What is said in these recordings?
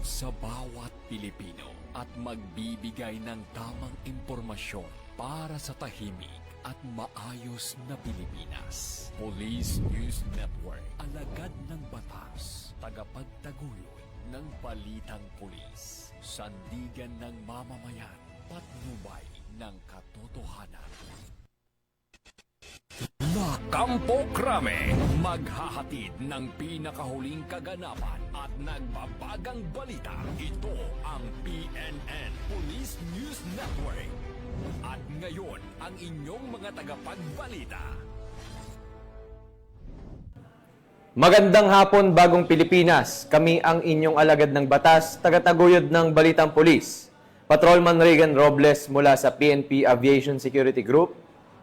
sa bawat Pilipino at magbibigay ng tamang impormasyon para sa tahimik at maayos na Pilipinas. Police News Network, alagad ng batas, tagapagtaguyod ng balitang pulis, sandigan ng mamamayan, patnubay ng katotohanan. Kampo Krame, maghahatid ng pinakahuling kaganapan at nagbabagang balita. Ito ang PNN Police News Network. At ngayon, ang inyong mga tagapagbalita. Magandang hapon, Bagong Pilipinas. Kami ang inyong alagad ng batas, tagataguyod ng Balitang Pulis. Patrolman Regan Robles mula sa PNP Aviation Security Group.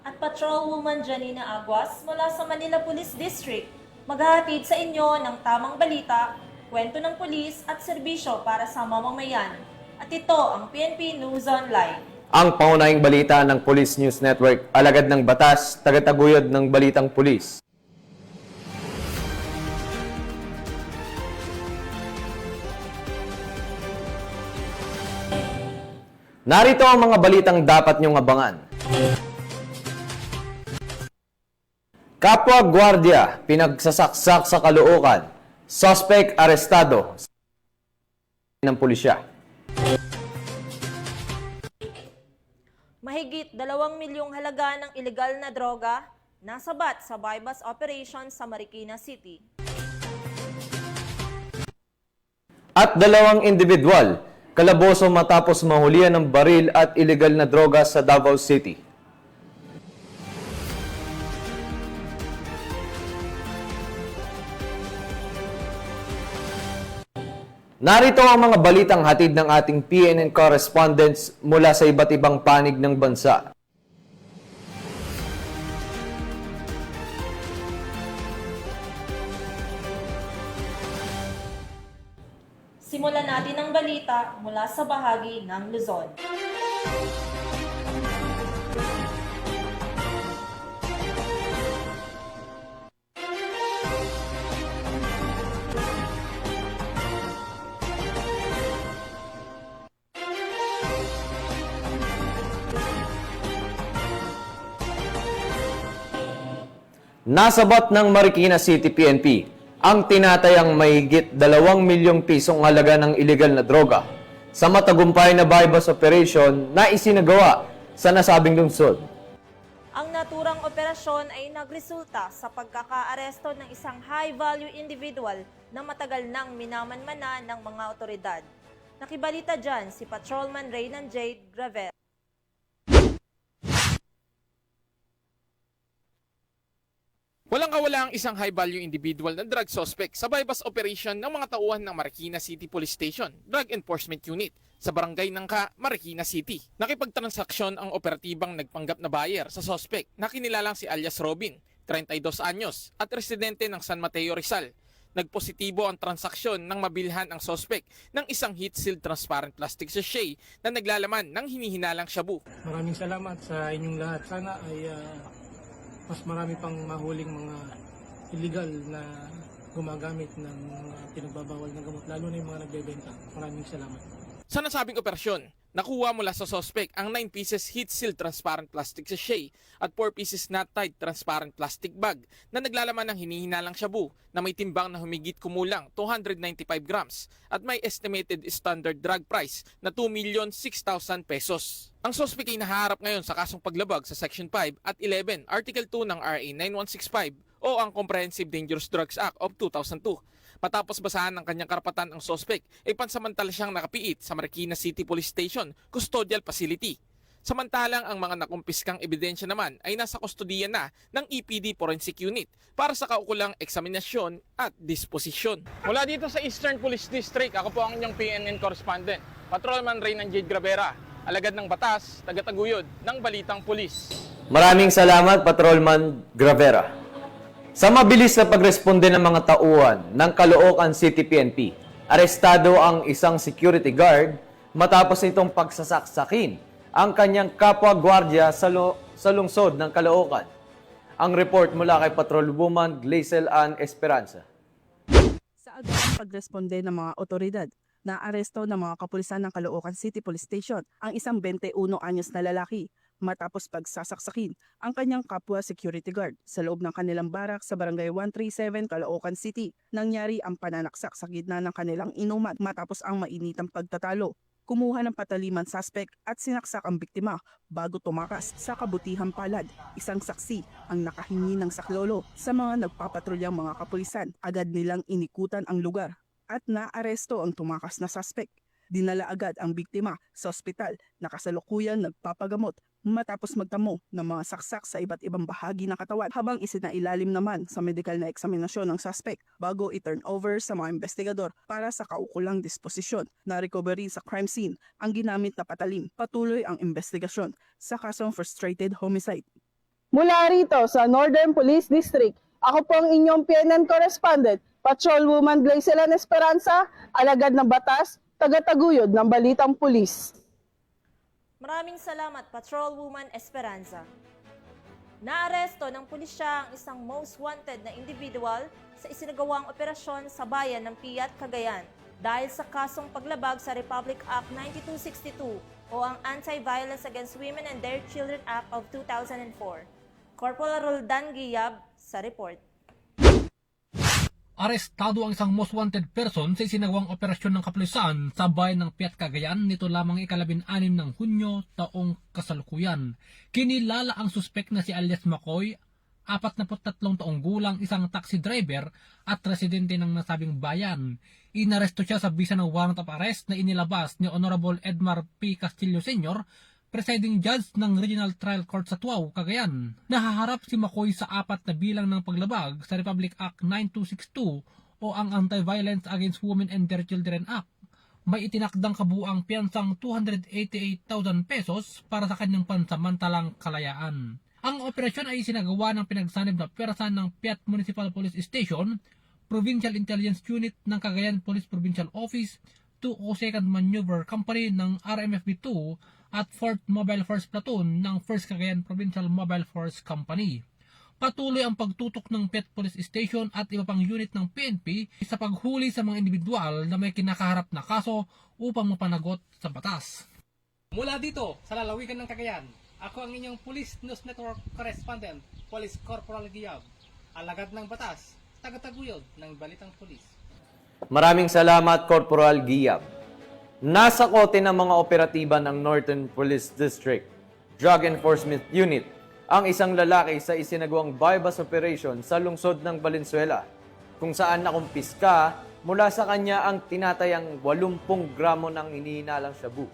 At Patrolwoman Janina Aguas mula sa Manila Police District. Maghahatid sa inyo ng tamang balita, kwento ng pulis at serbisyo para sa mamamayan. At ito ang PNP News Online. Ang pangunahing balita ng Police News Network, alagad ng batas, tagataguyod ng Balitang Pulis. Narito ang mga balitang dapat niyong abangan. Kapwa Guardia, pinagsasaksak sa Caloocan. Suspect arestado ng pulisya. Mahigit 2 milyong halaga ng ilegal na droga nasabat sa bypass operation sa Marikina City. At 2 individual, kalaboso matapos mahulihan ng baril at ilegal na droga sa Davao City. Narito ang mga balitang hatid ng ating PNN correspondents mula sa iba't ibang panig ng bansa. Simulan natin ang balita mula sa bahagi ng Luzon. Nasabat ng Marikina City PNP ang tinatayang mahigit 2 milyong pisong halaga ng ilegal na droga sa matagumpay na bypass operation na isinagawa sa nasabing lungsod. Ang naturang operasyon ay nagresulta sa pagkakaaresto ng isang high-value individual na matagal nang minamanmana ng mga otoridad. Nakibalita dyan si Patrolman Reynan Jade Graver. Walang kawala ang isang high-value individual na drug suspect sa bypass operation ng mga tauhan ng Marikina City Police Station, Drug Enforcement Unit, sa Barangay Nangka, Marikina City. Nakipagtransaksyon ang operatibang nagpanggap na buyer sa suspect na kinilalang si alias Robin, 32 anyos, at residente ng San Mateo, Rizal. Nagpositibo ang transaksyon nang mabilhan ang suspect ng isang heat-sealed transparent plastic sachet na naglalaman ng hinihinalang shabu. Maraming salamat sa inyong lahat. Sana ay mas marami pang mahuling mga illegal na gumagamit ng mga pinagbabawal na gamot, lalo na yung mga nagbebenta. Maraming salamat. Sa nasabing operasyon, nakuha mula sa suspect ang 9 pieces heat-sealed transparent plastic sachet at 4 pieces knot-tied transparent plastic bag na naglalaman ng hinihinalang shabu na may timbang na humigit kumulang 295 grams at may estimated standard drug price na 2,006,000 pesos. Ang suspect ay nahaharap ngayon sa kasong paglabag sa Section 5 at 11, Article 2 ng RA 9165 o ang Comprehensive Dangerous Drugs Act of 2002. Matapos basahan ng kanyang karapatan ang suspect, ay pansamantala siyang nakapiit sa Marikina City Police Station Custodial Facility. Samantalang ang mga nakumpiskang ebidensya naman ay nasa kustodiya na ng EPD Forensic Unit para sa kaukulang eksaminasyon at disposisyon. Mula dito sa Eastern Police District, ako po ang inyong PNN correspondent, Patrolman Reynan Jade Gravera, alagad ng batas, tagataguyod ng Balitang Pulis. Maraming salamat, Patrolman Gravera. Sa mabilis na pagresponde ng mga tauhan ng Caloocan City PNP, arestado ang isang security guard matapos itong pagsasaksakin ang kanyang kapwa-gwardiya sa lungsod ng Caloocan. Ang report mula kay Patrolwoman Glazel Ann Esperanza. Sa agarang pagresponde ng mga otoridad, Naaresto ng mga kapulisan ng Caloocan City Police Station ang isang 21 anyos na lalaki matapos pagsasaksakin ang kanyang kapwa security guard sa loob ng kanilang barak sa Barangay 137, Caloocan City. Nangyari ang pananaksak sa gitna ng kanilang inuman matapos ang mainitang pagtatalo. Kumuha ng pataliman suspect at sinaksak ang biktima bago tumakas. Sa kabutihang palad, isang saksi ang nakahingi ng saklolo sa mga nagpapatrulyang mga kapulisan. Agad nilang inikutan ang lugar at naaresto ang tumakas na suspect. Dinala agad ang biktima sa ospital na kasalukuyan nagpapagamot matapos magtamo ng mga saksak sa iba't ibang bahagi ng katawan, habang isinailalim naman sa medical na eksaminasyon ng suspect bago i-turn over sa mga investigador para sa kaukulang disposisyon. Na-recovery sa crime scene ang ginamit na patalim. Patuloy ang investigasyon sa kasong frustrated homicide. Mula rito sa Northern Police District, ako po ang inyong PNN correspondent, Patrolwoman Glacelan Esperanza, alagad ng batas, tagataguyod ng Balitang Pulis. Maraming salamat, Patrolwoman Esperanza. Naaresto ng pulisya ang isang most wanted na individual sa isinagawang operasyon sa bayan ng Piat, Cagayan dahil sa kasong paglabag sa Republic Act 9262 o ang Anti-Violence Against Women and Their Children Act of 2004. Corporal Roldan Guiab sa report. Arestado ang isang most wanted person sa isinagawang operasyon ng kapulisan sa bayan ng Piat, Cagayan nito lamang 16 ng Hunyo taong kasalukuyan. Kinilala ang suspek na si alias Makoy, 43 taong gulang, isang taxi driver at residente ng nasabing bayan. Inaresto siya sa bisa ng warrant of arrest na inilabas ni Honorable Edmar P. Castillo Sr., presiding judge ng Regional Trial Court sa Tuaw, Cagayan. Nahaharap si Makoy sa 4 na bilang ng paglabag sa Republic Act 9262 o ang Anti-Violence Against Women and Their Children Act. May itinakdang kabuang piyansang 288,000 pesos para sa kanyang pansamantalang kalayaan. Ang operasyon ay sinagawa ng pinagsanib na pwersa ng Piat Municipal Police Station, Provincial Intelligence Unit ng Cagayan Police Provincial Office, 202nd Maneuver Company ng RMFB2 at 4th Mobile Force Platoon ng 1st Cagayan Provincial Mobile Force Company. Patuloy ang pagtutok ng Piat Police Station at iba pang unit ng PNP sa paghuli sa mga individual na may kinakaharap na kaso upang mapanagot sa batas. Mula dito sa lalawigan ng Cagayan, ako ang inyong Police News Network Correspondent, Police Corporal Guiab, alagad ng batas, tagataguyod ng Balitang Pulis. Maraming salamat, Corporal Guiab. Nasa kote ng mga operatiba ng Northern Police District Drug Enforcement Unit ang isang lalaki sa isinagawang bypass operation sa lungsod ng Valenzuela, kung saan nakumpiska mula sa kanya ang tinatayang 80 gramo ng hinihinalang shabu.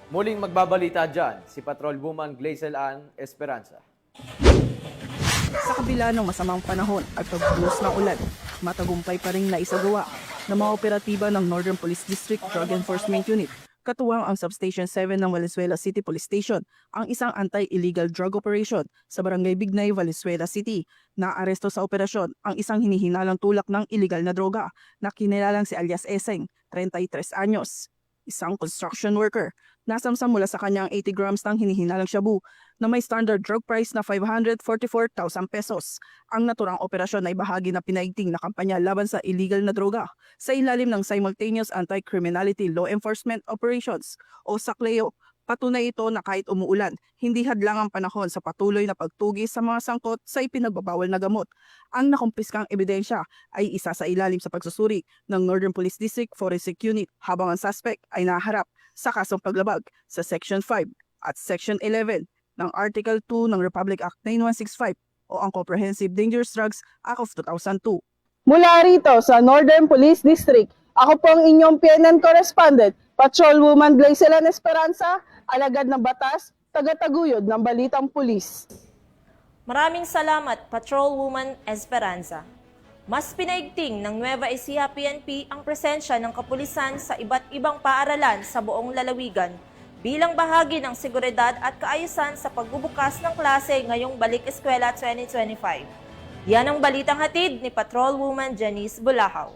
Muling magbabalita dyan si Patrolwoman Glacelan Esperanza. Sa kabila ng masamang panahon at pagbuhos ng ulan, matagumpay pa rin naisagawa ng mga operatiba ng Northern Police District Drug Enforcement Unit, katuwang ang Substation 7 ng Valenzuela City Police Station, ang isang anti-illegal drug operation sa Barangay Bignay, Valenzuela City. Naaresto sa operasyon ang isang hinihinalang tulak ng illegal na droga na kinilalang si alias Eseng, 33 anyos, isang construction worker. Nasamsam mula sa kanyang 80 grams ng hinihinalang shabu na may standard drug price na 544,000 pesos. Ang naturang operasyon ay bahagi na pinaigting na kampanya laban sa illegal na droga sa ilalim ng Simultaneous Anti-Criminality Law Enforcement Operations o SACLEO. Patunay ito na kahit umuulan, hindi hadlang ang panahon sa patuloy na pagtugis sa mga sangkot sa ipinagbabawal na gamot. Ang nakumpiskang ebidensya ay isa sa ilalim sa pagsusuri ng Northern Police District Forensic Unit, habang ang suspect ay naharap sa kasong paglabag sa Section 5 at Section 11 ng Article 2 ng Republic Act 9165 o ang Comprehensive Dangerous Drugs Act of 2002. Mula rito sa Northern Police District, ako po ang inyong PNN correspondent, Patrolwoman Glacelan Esperanza, alagad ng batas, tagataguyod ng Balitang Pulis. Maraming salamat, Patrolwoman Esperanza. Mas pinaigting ng Nueva Ecija PNP ang presensya ng kapulisan sa iba't ibang paaralan sa buong lalawigan bilang bahagi ng seguridad at kaayusan sa pagbubukas ng klase ngayong Balik Eskwela 2025. Yan ang balitang hatid ni Patrolwoman Janice Bulahaw.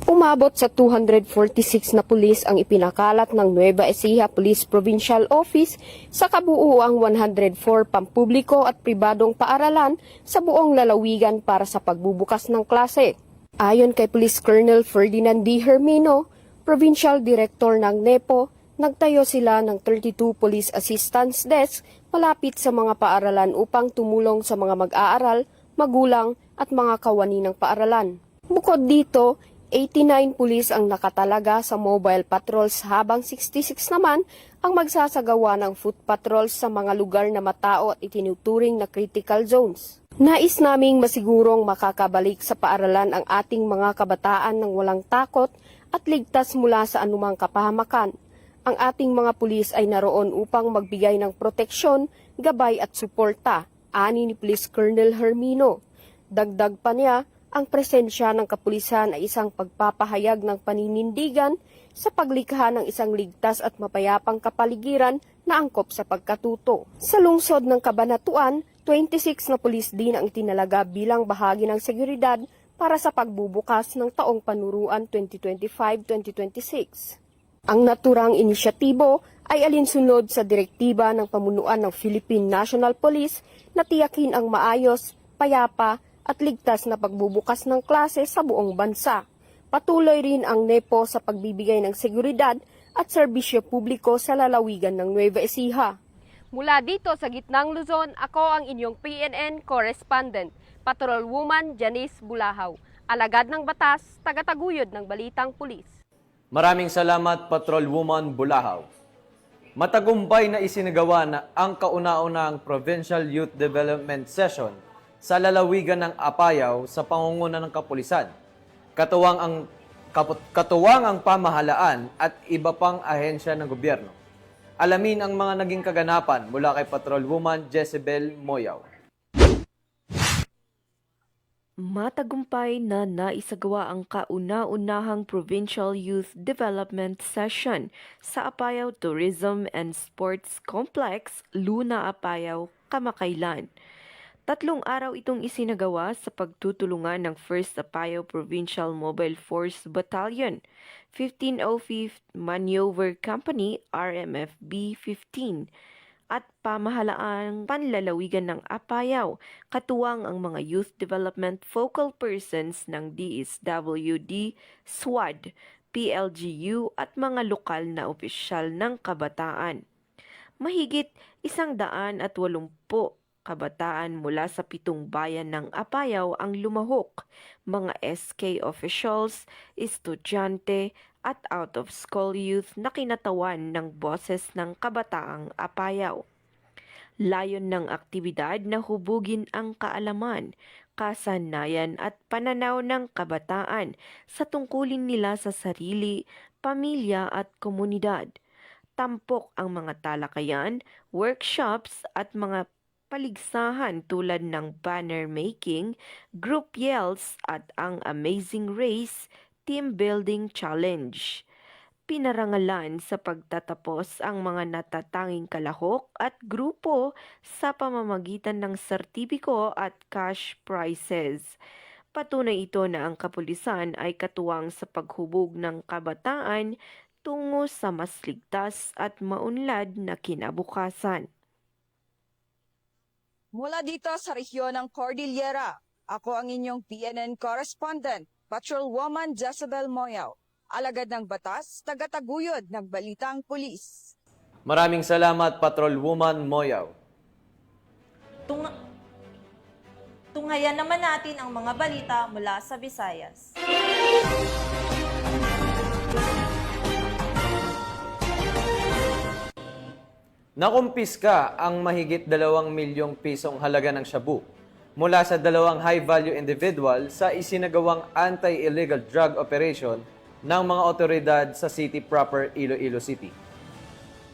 Umabot sa 246 na pulis ang ipinakalat ng Nueva Ecija Police Provincial Office sa kabuuang 104 pampubliko at pribadong paaralan sa buong lalawigan para sa pagbubukas ng klase. Ayon kay Police Colonel Ferdinand D. Hermino, Provincial Director ng NEPO, nagtayo sila ng 32 Police Assistance Desk malapit sa mga paaralan upang tumulong sa mga mag-aaral, magulang at mga kawani ng paaralan. Bukod dito, 89 pulis ang nakatalaga sa mobile patrols habang 66 naman ang magsasagawa ng foot patrols sa mga lugar na matao at itinuturing na critical zones. Nais naming masigurong makakabalik sa paaralan ang ating mga kabataan ng walang takot at ligtas mula sa anumang kapahamakan. Ang ating mga pulis ay naroon upang magbigay ng proteksyon, gabay at suporta, ani ni Police Colonel Hermino. Dagdag pa niya, ang presensya ng kapulisan ay isang pagpapahayag ng paninindigan sa paglikha ng isang ligtas at mapayapang kapaligiran na angkop sa pagkatuto. Sa lungsod ng Cabanatuan, 26 na pulis din ang itinalaga bilang bahagi ng seguridad para sa pagbubukas ng taong panuruan 2025-2026. Ang naturang inisyatibo ay alinsunod sa direktiba ng pamunuan ng Philippine National Police na tiyakin ang maayos, payapa at ligtas na pagbubukas ng klase sa buong bansa. Patuloy rin ang NEPO sa pagbibigay ng seguridad at serbisyo publiko sa lalawigan ng Nueva Ecija. Mula dito sa gitnang Luzon, ako ang inyong PNN correspondent, Patrolwoman Janice Bulahaw, alagad ng batas, tagataguyod ng Balitang Pulis. Maraming salamat, Patrolwoman Bulahaw. Matagumpay na isinagawa na ang kauna-unahang Provincial Youth Development Session sa lalawigan ng Apayao sa pangunguna ng kapulisan. Katuwang ang pamahalaan at iba pang ahensya ng gobyerno. Alamin ang mga naging kaganapan mula kay Patrolwoman Jezebel Moyaw. Matagumpay na naisagawa ang kauna-unahang Provincial Youth Development Session sa Apayao Tourism and Sports Complex, Luna, Apayao, kamakailan. 3 araw itong isinagawa sa pagtutulungan ng 1st Apayao Provincial Mobile Force Battalion, 1505th Maneuver Company RMFB 15, at pamahalaang panlalawigan ng Apayao, katuwang ang mga Youth Development Focal Persons ng DSWD, SWAD, PLGU at mga lokal na opisyal ng kabataan. Mahigit 180 kabataan mula sa 7 bayan ng Apayao ang lumahok, mga SK officials, estudyante at out-of-school youth na kinatawan ng boses ng kabataang Apayao. Layon ng aktibidad na hubugin ang kaalaman, kasanayan at pananaw ng kabataan sa tungkulin nila sa sarili, pamilya at komunidad. Tampok ang mga talakayan, workshops at mga paligsahan tulad ng banner making, group yells at ang Amazing Race Team Building Challenge. Pinarangalan sa pagtatapos ang mga natatanging kalahok at grupo sa pamamagitan ng sertipiko at cash prizes. Patunay ito na ang kapulisan ay katuwang sa paghubog ng kabataan tungo sa mas ligtas at maunlad na kinabukasan. Mula dito sa rehiyon ng Cordillera, ako ang inyong PNN correspondent, Patrolwoman Jezebel Moyaw, alagad ng batas, tagataguyod ng Balitang Pulis. Maraming salamat, Patrolwoman Moyaw. Tunghayan naman natin ang mga balita mula sa Visayas. Nakumpiska ang mahigit 2 milyong pisong halaga ng shabu mula sa 2 high-value individual sa isinagawang anti-illegal drug operation ng mga otoridad sa city proper, Iloilo City.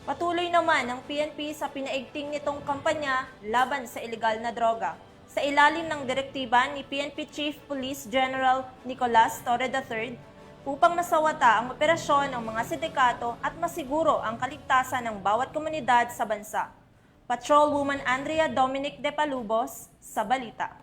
Patuloy naman ang PNP sa pinaigting nitong kampanya laban sa ilegal na droga. Sa ilalim ng direktiba ni PNP Chief Police General Nicolas Torre III, upang masawata ang operasyon ng mga sindikato at masiguro ang kaligtasan ng bawat komunidad sa bansa. Patrolwoman Andrea Dominic De Palubos sa balita.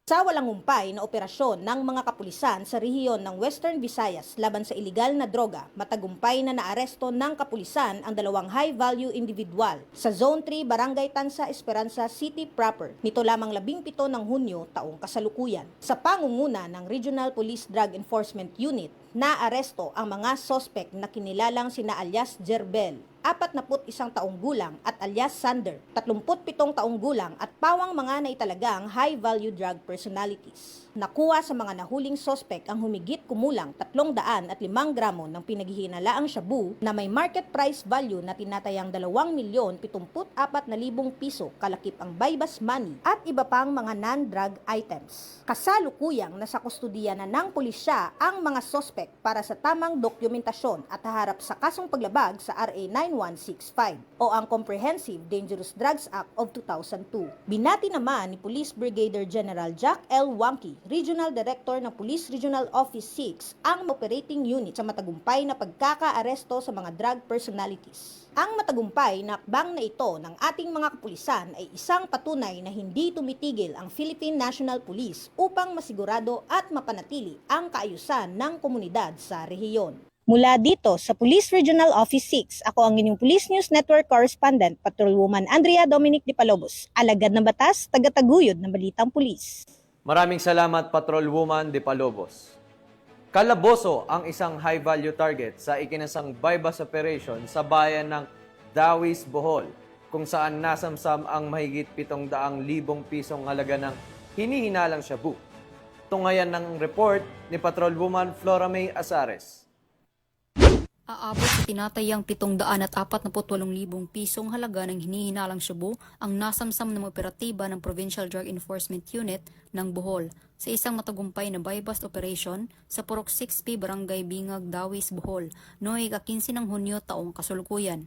Sa walang humpay na operasyon ng mga kapulisan sa rehiyon ng Western Visayas laban sa iligal na droga, matagumpay na naaresto ng kapulisan ang dalawang high-value individual sa Zone 3, Barangay Tansa, Esperanza City proper. Nito lamang 17 ng Hunyo taong kasalukuyan. Sa pangunguna ng Regional Police Drug Enforcement Unit, naaresto ang mga sospek na kinilalang sina alias Jerbel, 41 taong gulang at alias Sander, 37 taong gulang at pawang mga naitalagang high-value drug personalities. Nakuha sa mga nahuling sospek ang humigit kumulang 305 gramo ng pinaghihinalaang shabu na may market price value na tinatayang 2,074,000 piso kalakip ang buy-bus money at iba pang mga non-drug items. Kasalukuyang nasa kustudiya na ng pulisya ang mga sospek para sa tamang dokumentasyon at haharap sa kasong paglabag sa RA 9165 o ang Comprehensive Dangerous Drugs Act of 2002. Binati naman ni Police Brigadier General Jack L. Wangki, Regional Director ng Police Regional Office 6, ang operating unit sa matagumpay na pagkakaaresto sa mga drug personalities. Ang matagumpay na akbang na ito ng ating mga kapulisan ay isang patunay na hindi tumitigil ang Philippine National Police upang masigurado at mapanatili ang kaayusan ng komunidad sa rehiyon. Mula dito sa Police Regional Office 6, ako ang inyong Police News Network Correspondent, Patrolwoman Andrea Dominic Di Palobos, alagad ng batas, tagataguyod ng balitang pulis. Maraming salamat, Patrolwoman De Palobos. Kalaboso ang isang high-value target sa ikinasang buy-bus operation sa bayan ng Dawis, Bohol, kung saan nasamsam ang mahigit 700,000 pisong halaga ng hinihinalang shabu. Tungayan ng report ni Patrolwoman Flora May Azares. Aabot sa tinatayang 748,000 pisong halaga ng hinihinalang shabu ang nasamsam ng operatiba ng Provincial Drug Enforcement Unit ng Bohol sa isang matagumpay na buy-bust operation sa Purok 6P, Barangay Bingag, Dawis, Bohol, noong ika-15 ng Hunyo taong kasalukuyan.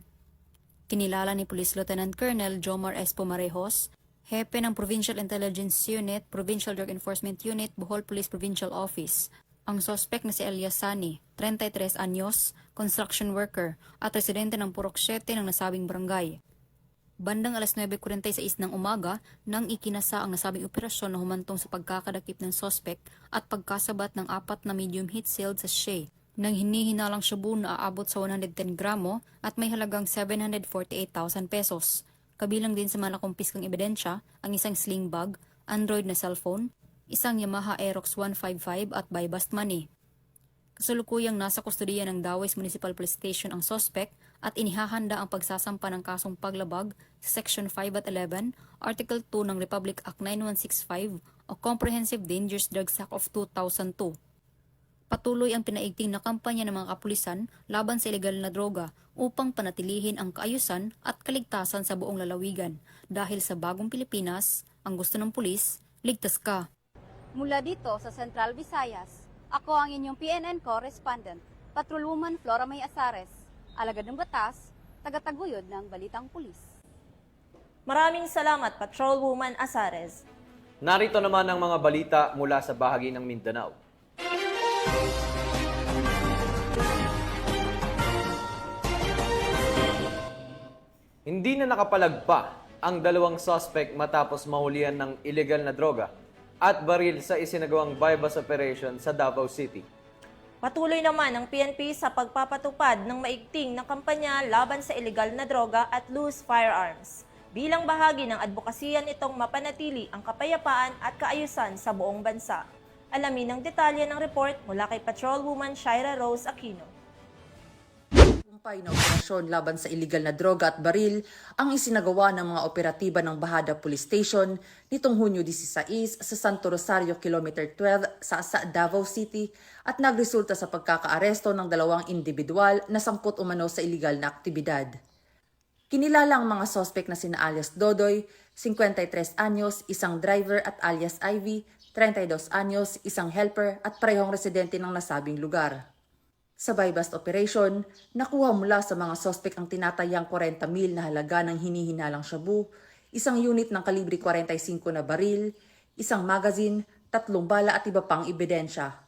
Kinilala ni Police Lieutenant Colonel Jomar S. Pumarejos, Hepe ng Provincial Intelligence Unit, Provincial Drug Enforcement Unit, Bohol Police Provincial Office, ang sospek na si Elias Sani, 33 anyos, construction worker at residente ng Purok 7 ng nasabing barangay. Bandang alas 9:46 ng umaga nang ikinasa ang nasabing operasyon na humantong sa pagkakadakip ng sospek at pagkasabat ng 4 na medium heat sealed sachet ng hinihinalang shabu na aabot sa 110 gramo at may halagang 748,000 pesos. Kabilang din sa mga nakumpiskang ebidensya ang isang sling bag, Android na cellphone, isang Yamaha Aerox 155 at buy-bust money. Kasalukuyang nasa kustudiya ng Dawis Municipal Police Station ang sospek at inihahanda ang pagsasampa ng kasong paglabag sa Section 5 at 11, Article 2 ng Republic Act 9165 o Comprehensive Dangerous Drugs Act of 2002. Patuloy ang pinaigting na kampanya ng mga kapulisan laban sa ilegal na droga upang panatilihin ang kaayusan at kaligtasan sa buong lalawigan dahil sa bagong Pilipinas, ang gusto ng pulis, ligtas ka. Mula dito sa Central Visayas, ako ang inyong PNN Correspondent, Patrolwoman Flora May Azares, alagad ng batas, tagataguyod ng balitang pulis. Maraming salamat, Patrolwoman Azares. Narito naman ang mga balita mula sa bahagi ng Mindanao. Hindi na nakapalagpa ang dalawang suspect matapos mahulihan ng illegal na droga at baril sa isinagawang buy-bust operation sa Davao City. Patuloy naman ang PNP sa pagpapatupad ng maigting na kampanya laban sa illegal na droga at loose firearms. Bilang bahagi ng advokasya nitong mapanatili ang kapayapaan at kaayusan sa buong bansa. Alamin ang detalye ng report mula kay Patrolwoman Shaira Rose Aquino. Tagumpay na operasyon laban sa iligal na droga at baril ang isinagawa ng mga operatiba ng Bahada Police Station nitong Hunyo 16 sa Santo Rosario Kilometer 12 sa Davao City at nagresulta sa pagkakaaresto ng dalawang individual na sangkot umano sa iligal na aktibidad. Kinilala ang mga sospek na sina alias Dodoy, 53 anyos, isang driver at alias Ivy, 32 anyos, isang helper at parehong residente ng nasabing lugar. Sa buy-bust operation, nakuha mula sa mga sospek ang tinatayang 40,000 na halaga ng hinihinalang shabu, isang unit ng kalibre 45 na baril, isang magazine, 3 bala at iba pang ebidensya.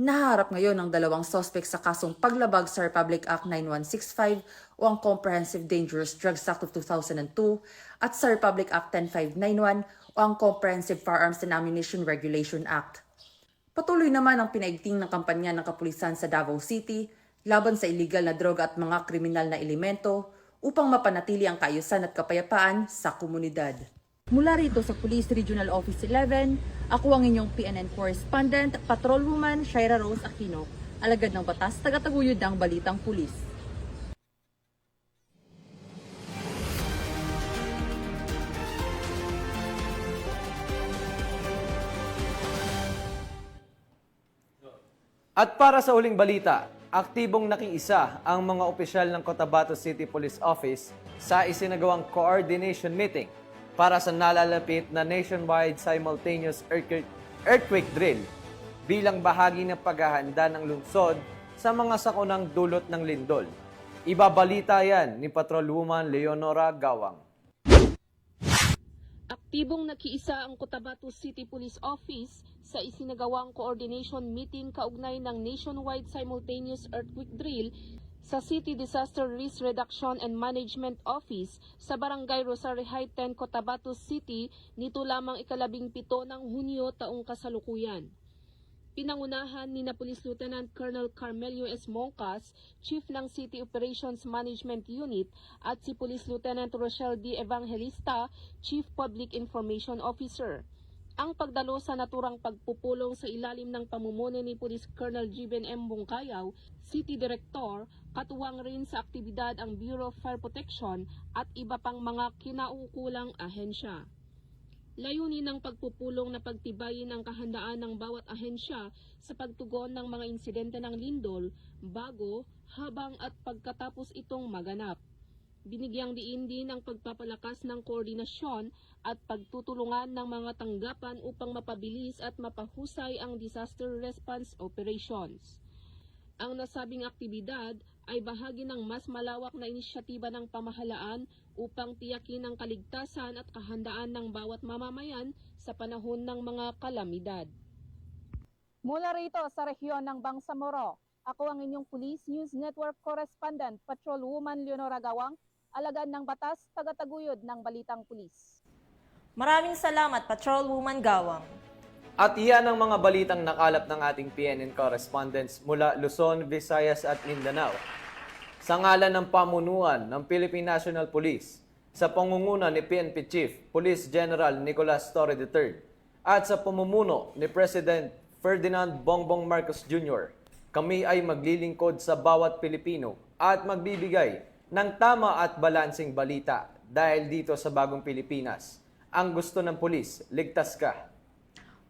Naharap ngayon ng dalawang sospek sa kasong paglabag sa Republic Act 9165 o ang Comprehensive Dangerous Drugs Act of 2002 at sa Republic Act 10591 o ang Comprehensive Firearms and Ammunition Regulation Act. Patuloy naman ang pinaigting ng kampanya ng kapulisan sa Davao City laban sa iligal na droga at mga kriminal na elemento upang mapanatili ang kaayusan at kapayapaan sa komunidad. Mula rito sa Police Regional Office 11, ako ang inyong PNN Correspondent, Patrolwoman Shaira Rose Aquino, alagad ng batas, tagataguyod ng Balitang Pulis. At para sa uling balita, aktibong nakiisa ang mga opisyal ng Cotabato City Police Office sa isinagawang coordination meeting para sa nalalapit na nationwide simultaneous earthquake drill bilang bahagi ng paghahanda ng lungsod sa mga sakunang dulot ng lindol. Ibabalita yan ni Patrolwoman Leonora Gawang. Aktibong nakiisa ang Cotabato City Police Office sa isinagawang coordination meeting kaugnay ng nationwide simultaneous earthquake drill sa City Disaster Risk Reduction and Management Office sa Barangay Rosary Heights 10, Cotabato City nito lamang 17 ng Hunyo taong kasalukuyan. Pinangunahan ni na Police Lieutenant Colonel Carmelio S. Moncas, Chief ng City Operations Management Unit, at si Police Lieutenant Rochelle D. Evangelista, Chief Public Information Officer. Ang pagdalo sa naturang pagpupulong sa ilalim ng pamumuno ni Police Colonel Giben M. Bungkayaw, City Director, katuwang rin sa aktibidad ang Bureau of Fire Protection at iba pang mga kinaukulang ahensya. Layunin ng pagpupulong na pagtibayin ang kahandaan ng bawat ahensya sa pagtugon ng mga insidente ng lindol bago, habang at pagkatapos itong maganap. Binigyang diin din ang pagpapalakas ng koordinasyon at pagtutulungan ng mga tanggapan upang mapabilis at mapahusay ang disaster response operations. Ang nasabing aktibidad ay bahagi ng mas malawak na inisyatiba ng pamahalaan upang tiyakin ang kaligtasan at kahandaan ng bawat mamamayan sa panahon ng mga kalamidad. Mula rito sa rehiyon ng Bangsamoro, ako ang inyong Police News Network Correspondent, Patrolwoman Leonora Gawang, alagad ng batas, tagataguyod ng Balitang Pulis. Maraming salamat, Patrolwoman Gawang. At iyan ang mga balitang nakalap ng ating PNN correspondents mula Luzon, Visayas at Mindanao. Sa ngalan ng pamunuan ng Philippine National Police, sa pangunguna ni PNP Chief Police General Nicolas Torre III, at sa pamumuno ni President Ferdinand Bongbong Marcos Jr., kami ay maglilingkod sa bawat Pilipino at magbibigay ng tama at balansing balita dahil dito sa Bagong Pilipinas. Ang gusto ng pulis, ligtas ka.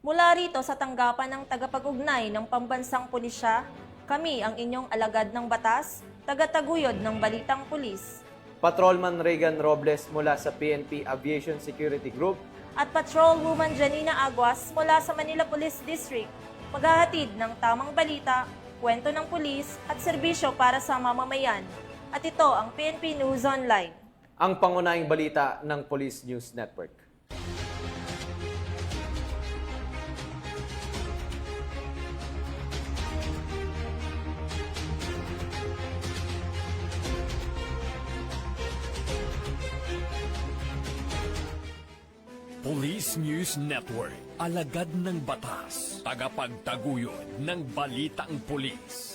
Mula rito sa tanggapan ng tagapag-ugnay ng Pambansang Pulisya, kami ang inyong alagad ng batas, tagataguyod ng Balitang Pulis. Patrolman Regan Robles mula sa PNP Aviation Security Group At Patrolwoman Janina Aguas mula sa Manila Police District, maghahatid ng tamang balita, kwento ng pulis at serbisyo para sa mamamayan. At ito ang PNP News Online. Ang pangunahing balita ng Police News Network. Police News Network, alagad ng batas, tagapagtaguyod ng balitang pulis.